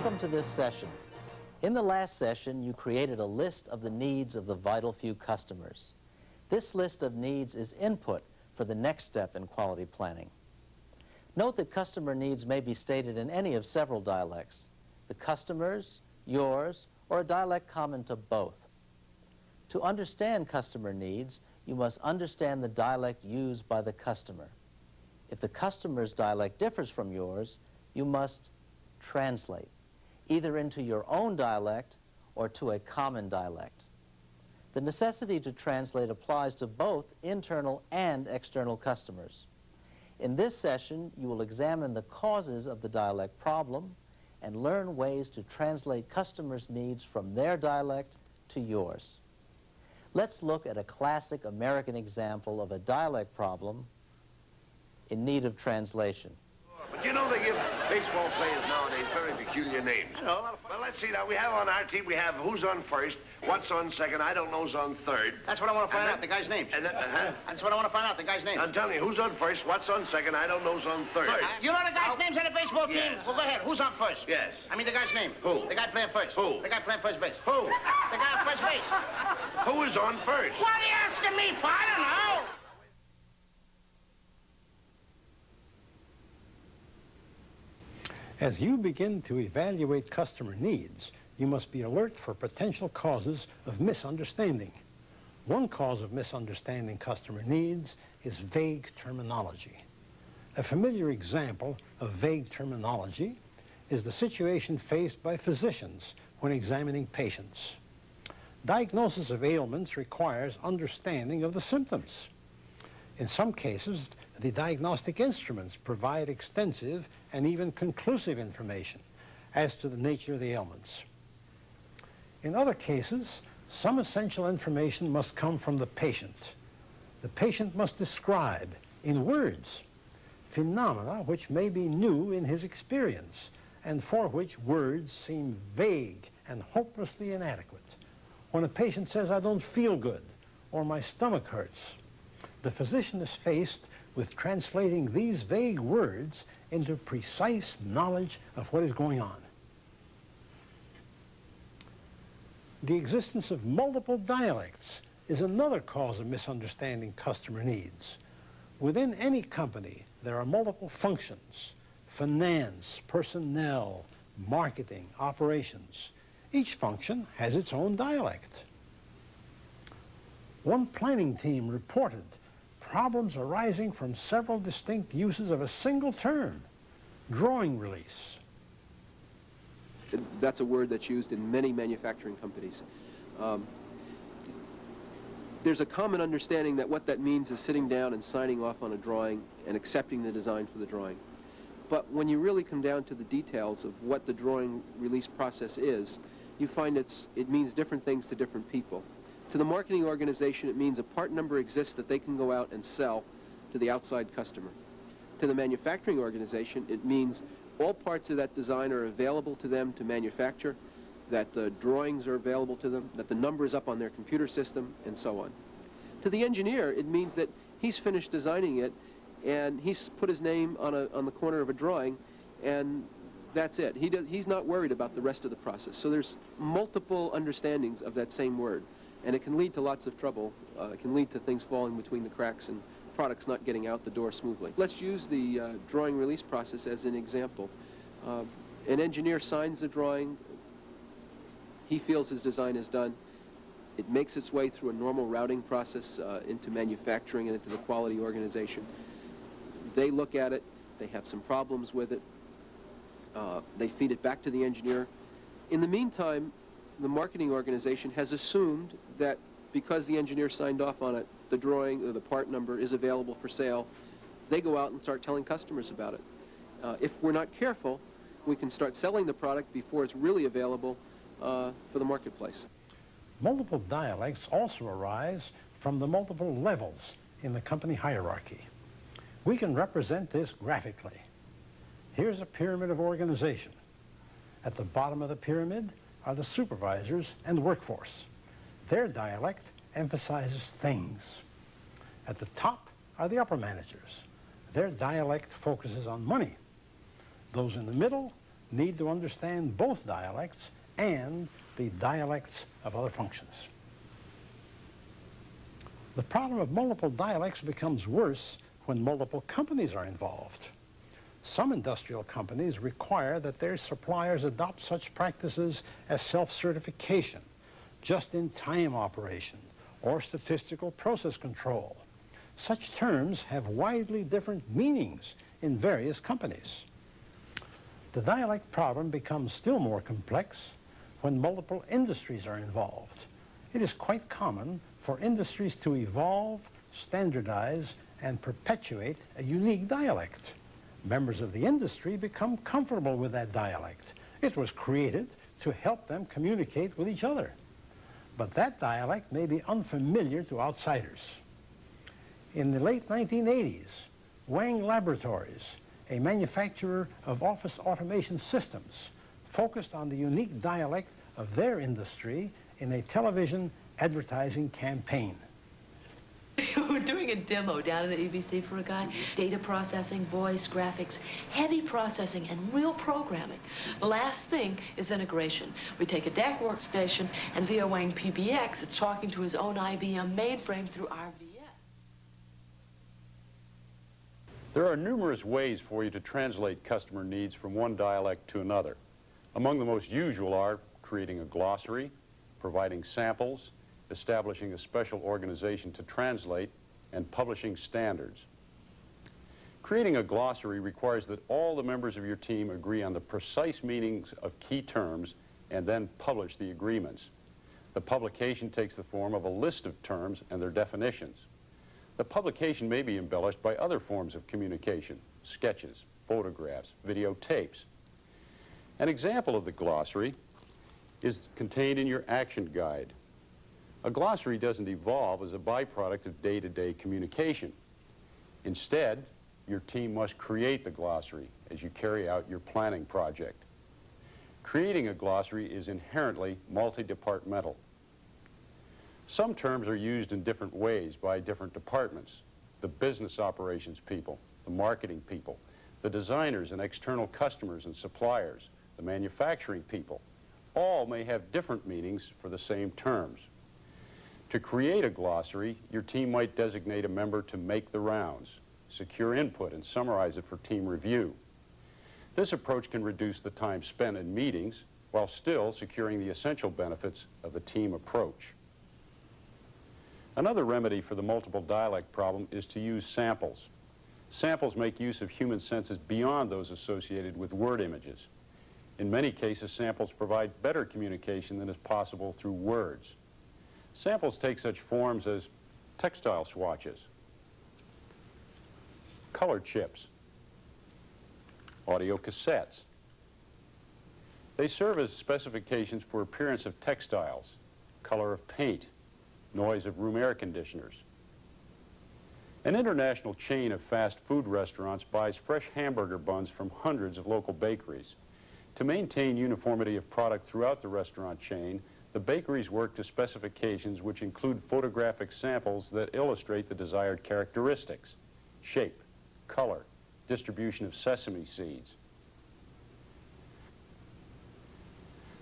Welcome to this session. In the last session, you created a list of the needs of the vital few customers. This list of needs is input for the next step in quality planning. Note that customer needs may be stated in any of several dialects: the customer's, yours, or a dialect common to both. To understand customer needs, you must understand the dialect used by the customer. If the customer's dialect differs from yours, you must translate, either into your own dialect or to a common dialect. The necessity to translate applies to both internal and external customers. In this session, you will examine the causes of the dialect problem and learn ways to translate customers' needs from their dialect to yours. Let's look at a classic American example of a dialect problem in need of translation. But you know they give baseball players nowadays very peculiar names. Well, let's see now. We have on our team, we have who's on first, what's on second, I don't know's on third. That's what I want to find out, the guy's name. That's what I want to find out, the guy's name. I'm telling you, who's on first, what's on second, I don't know's on third. You know the guy's names on the baseball team? Yes. Well, go ahead. Who's on first? Yes. I mean the guy's name. Who? The guy playing first. Who? The guy playing first base. Who? The guy on first base. Who is on first? What are you asking me for? I don't know. As you begin to evaluate customer needs, you must be alert for potential causes of misunderstanding. One cause of misunderstanding customer needs is vague terminology. A familiar example of vague terminology is the situation faced by physicians when examining patients. Diagnosis of ailments requires understanding of the symptoms. In some cases, the diagnostic instruments provide extensive and even conclusive information as to the nature of the ailments. In other cases, some essential information must come from the patient. The patient must describe, in words, phenomena which may be new in his experience and for which words seem vague and hopelessly inadequate. When a patient says, "I don't feel good," or "my stomach hurts," the physician is faced with translating these vague words into precise knowledge of what is going on. The existence of multiple dialects is another cause of misunderstanding customer needs. Within any company, there are multiple functions: finance, personnel, marketing, operations. Each function has its own dialect. One planning team reported problems arising from several distinct uses of a single term: drawing release. That's a word that's used in many manufacturing companies. There's a common understanding that what that means is sitting down and signing off on a drawing and accepting the design for the drawing. But when you really come down to the details of what the drawing release process is, you find it means different things to different people. To the marketing organization, it means a part number exists that they can go out and sell to the outside customer. To the manufacturing organization, it means all parts of that design are available to them to manufacture, that the drawings are available to them, that the number is up on their computer system, and so on. To the engineer, it means that he's finished designing it, and he's put his name on the corner of a drawing, and that's it. He's not worried about the rest of the process. So there's multiple understandings of that same word. And it can lead to lots of trouble. It can lead to things falling between the cracks and products not getting out the door smoothly. Let's use the drawing release process as an example. An engineer signs the drawing. He feels his design is done. It makes its way through a normal routing process into manufacturing and into the quality organization. They look at it. They have some problems with it. They feed it back to the engineer. In the meantime, the marketing organization has assumed that because the engineer signed off on it, the drawing or the part number is available for sale. They go out and start telling customers about it. If we're not careful, we can start selling the product before it's really available for the marketplace. Multiple dialects also arise from the multiple levels in the company hierarchy. We can represent this graphically. Here's a pyramid of organization. At the bottom of the pyramid are the supervisors and workforce. Their dialect emphasizes things. At the top are the upper managers. Their dialect focuses on money. Those in the middle need to understand both dialects and the dialects of other functions. The problem of multiple dialects becomes worse when multiple companies are involved. Some industrial companies require that their suppliers adopt such practices as self-certification, just-in-time operation, or statistical process control. Such terms have widely different meanings in various companies. The dialect problem becomes still more complex when multiple industries are involved. It is quite common for industries to evolve, standardize, and perpetuate a unique dialect. Members of the industry become comfortable with that dialect. It was created to help them communicate with each other. But that dialect may be unfamiliar to outsiders. In the late 1980s, Wang Laboratories, a manufacturer of office automation systems, focused on the unique dialect of their industry in a television advertising campaign. We're doing a demo down at the EBC for a guy. Data processing, voice, graphics, heavy processing, and real programming. The last thing is integration. We take a DAC workstation, and via Wang PBX, it's talking to his own IBM mainframe through RVS. There are numerous ways for you to translate customer needs from one dialect to another. Among the most usual are creating a glossary, providing samples, establishing a special organization to translate, and publishing standards. Creating a glossary requires that all the members of your team agree on the precise meanings of key terms and then publish the agreements. The publication takes the form of a list of terms and their definitions. The publication may be embellished by other forms of communication, sketches, photographs, videotapes. An example of the glossary is contained in your action guide. A glossary doesn't evolve as a byproduct of day-to-day communication. Instead, your team must create the glossary as you carry out your planning project. Creating a glossary is inherently multi-departmental. Some terms are used in different ways by different departments: the business operations people, the marketing people, the designers and external customers and suppliers, the manufacturing people. All may have different meanings for the same terms. To create a glossary, your team might designate a member to make the rounds, secure input, and summarize it for team review. This approach can reduce the time spent in meetings while still securing the essential benefits of the team approach. Another remedy for the multiple dialect problem is to use samples. Samples make use of human senses beyond those associated with word images. In many cases, samples provide better communication than is possible through words. Samples take such forms as textile swatches, color chips, audio cassettes. They serve as specifications for appearance of textiles, color of paint, noise of room air conditioners. An international chain of fast food restaurants buys fresh hamburger buns from hundreds of local bakeries. To maintain uniformity of product throughout the restaurant chain, the bakeries work to specifications which include photographic samples that illustrate the desired characteristics: shape, color, distribution of sesame seeds.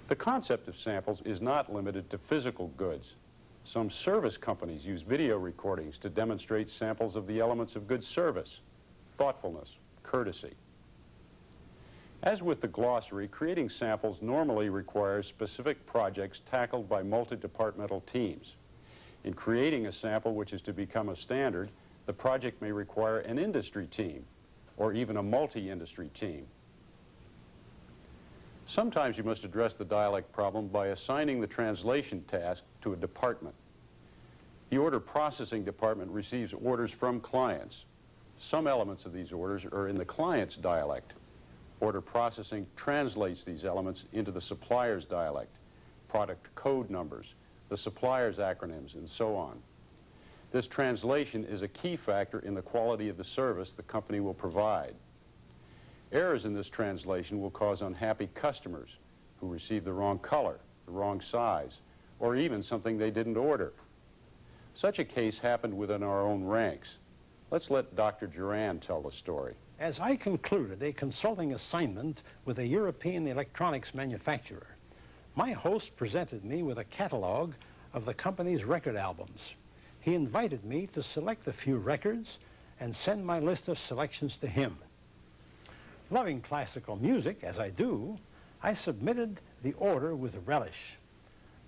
The concept of samples is not limited to physical goods. Some service companies use video recordings to demonstrate samples of the elements of good service: thoughtfulness, courtesy. As with the glossary, creating samples normally requires specific projects tackled by multi-departmental teams. In creating a sample which is to become a standard, the project may require an industry team or even a multi-industry team. Sometimes you must address the dialect problem by assigning the translation task to a department. The order processing department receives orders from clients. Some elements of these orders are in the client's dialect. Order processing translates these elements into the supplier's dialect, product code numbers, the supplier's acronyms, and so on. This translation is a key factor in the quality of the service the company will provide. Errors in this translation will cause unhappy customers who receive the wrong color, the wrong size, or even something they didn't order. Such a case happened within our own ranks. Let's let Dr. Juran tell the story. As I concluded a consulting assignment with a European electronics manufacturer, my host presented me with a catalog of the company's record albums. He invited me to select a few records and send my list of selections to him. Loving classical music, as I do, I submitted the order with relish.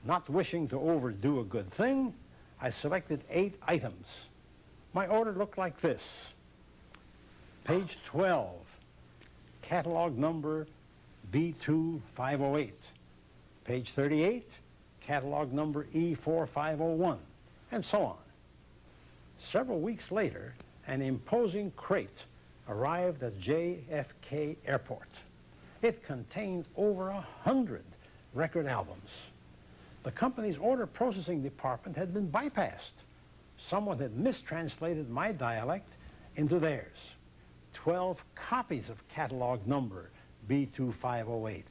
Not wishing to overdo a good thing, I selected 8 items. My order looked like this. Page 12, catalog number B2508. Page 38, catalog number E4501, and so on. Several weeks later, an imposing crate arrived at JFK Airport. It contained over 100 record albums. The company's order processing department had been bypassed. Someone had mistranslated my dialect into theirs. 12 copies of catalog number B2508,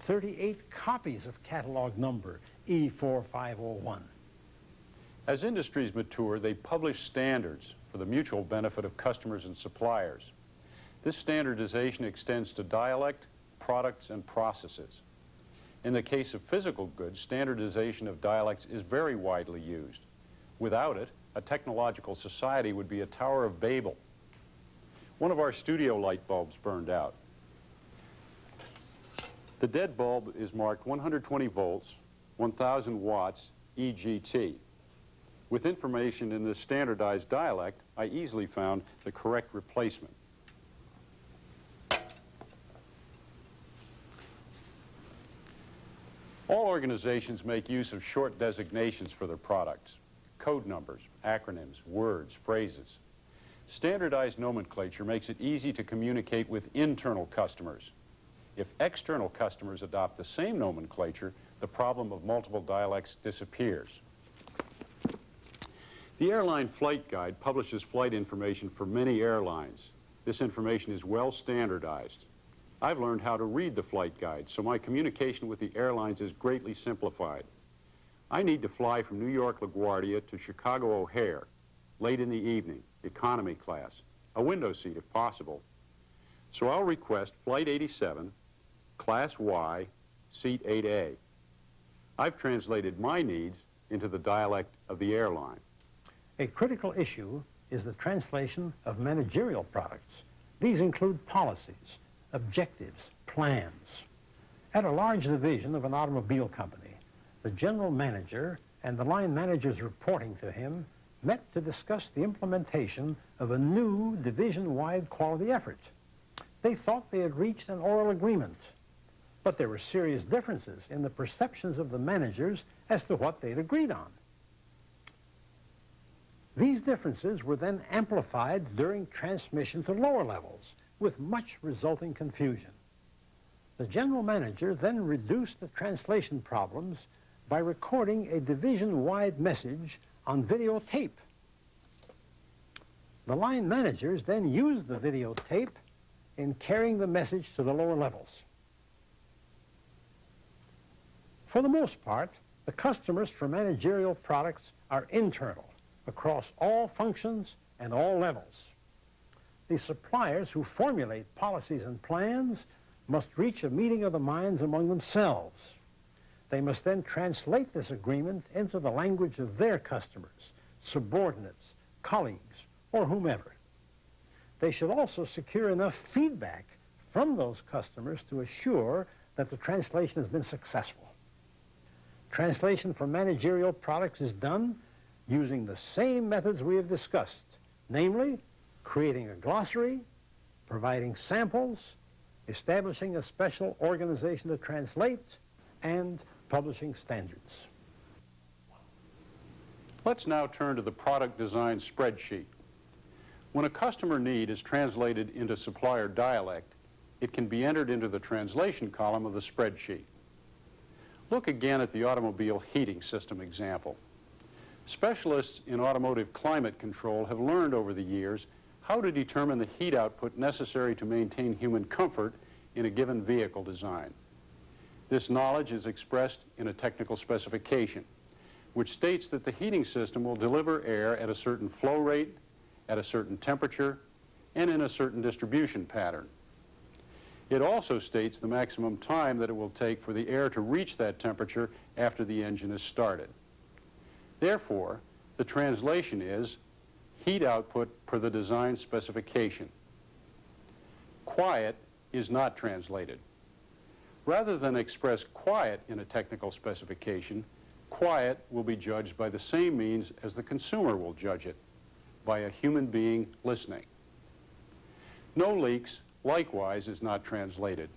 38 copies of catalog number E4501. As industries mature, they publish standards for the mutual benefit of customers and suppliers. This standardization extends to dialect, products, and processes. In the case of physical goods, standardization of dialects is very widely used. Without it, a technological society would be a Tower of Babel. One of our studio light bulbs burned out. The dead bulb is marked 120 volts, 1,000 watts, EGT. With information in this standardized dialect, I easily found the correct replacement. All organizations make use of short designations for their products, code numbers, acronyms, words, phrases. Standardized nomenclature makes it easy to communicate with internal customers. If external customers adopt the same nomenclature, the problem of multiple dialects disappears. The Airline Flight Guide publishes flight information for many airlines. This information is well standardized. I've learned how to read the flight guide, so my communication with the airlines is greatly simplified. I need to fly from New York LaGuardia to Chicago O'Hare, late in the evening, economy class, a window seat if possible. So I'll request Flight 87, Class Y, Seat 8A. I've translated my needs into the dialect of the airline. A critical issue is the translation of managerial products. These include policies, objectives, plans. At a large division of an automobile company, the general manager and the line managers reporting to him met to discuss the implementation of a new division-wide quality effort. They thought they had reached an oral agreement, but there were serious differences in the perceptions of the managers as to what they'd agreed on. These differences were then amplified during transmission to lower levels, with much resulting confusion. The general manager then reduced the translation problems by recording a division-wide message on videotape. The line managers then used the videotape in carrying the message to the lower levels. For the most part, the customers for managerial products are internal, across all functions and all levels. The suppliers who formulate policies and plans must reach a meeting of the minds among themselves. They must then translate this agreement into the language of their customers, subordinates, colleagues, or whomever. They should also secure enough feedback from those customers to assure that the translation has been successful. Translation for managerial products is done using the same methods we have discussed, namely, creating a glossary, providing samples, establishing a special organization to translate, and publishing standards. Let's now turn to the product design spreadsheet. When a customer need is translated into supplier dialect, it can be entered into the translation column of the spreadsheet. Look again at the automobile heating system example. Specialists in automotive climate control have learned over the years how to determine the heat output necessary to maintain human comfort in a given vehicle design. This knowledge is expressed in a technical specification, which states that the heating system will deliver air at a certain flow rate at a certain temperature and in a certain distribution pattern. It also states the maximum time that it will take for the air to reach that temperature after the engine is started. Therefore, the translation is heat output per the design specification. Quiet is not translated. Rather than express quiet in a technical specification, quiet will be judged by the same means as the consumer will judge it, by a human being listening. No leaks, likewise, is not translated.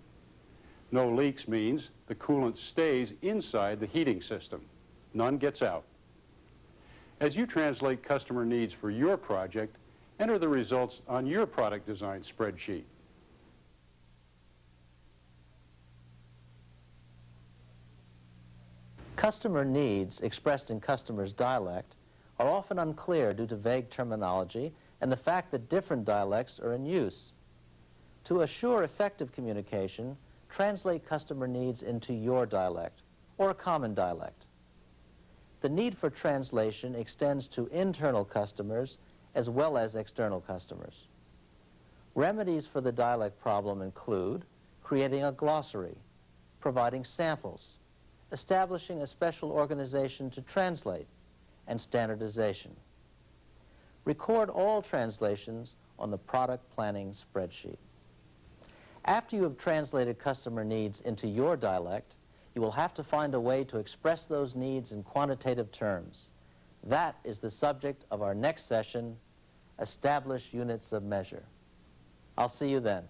No leaks means the coolant stays inside the heating system. None gets out. As you translate customer needs for your project, enter the results on your product design spreadsheet. Customer needs expressed in customers' dialect are often unclear due to vague terminology and the fact that different dialects are in use. To assure effective communication, translate customer needs into your dialect or a common dialect. The need for translation extends to internal customers as well as external customers. Remedies for the dialect problem include creating a glossary, providing samples, establishing a special organization to translate, and standardization. Record all translations on the product planning spreadsheet. After you have translated customer needs into your dialect, you will have to find a way to express those needs in quantitative terms. That is the subject of our next session, Establish Units of Measure. I'll see you then.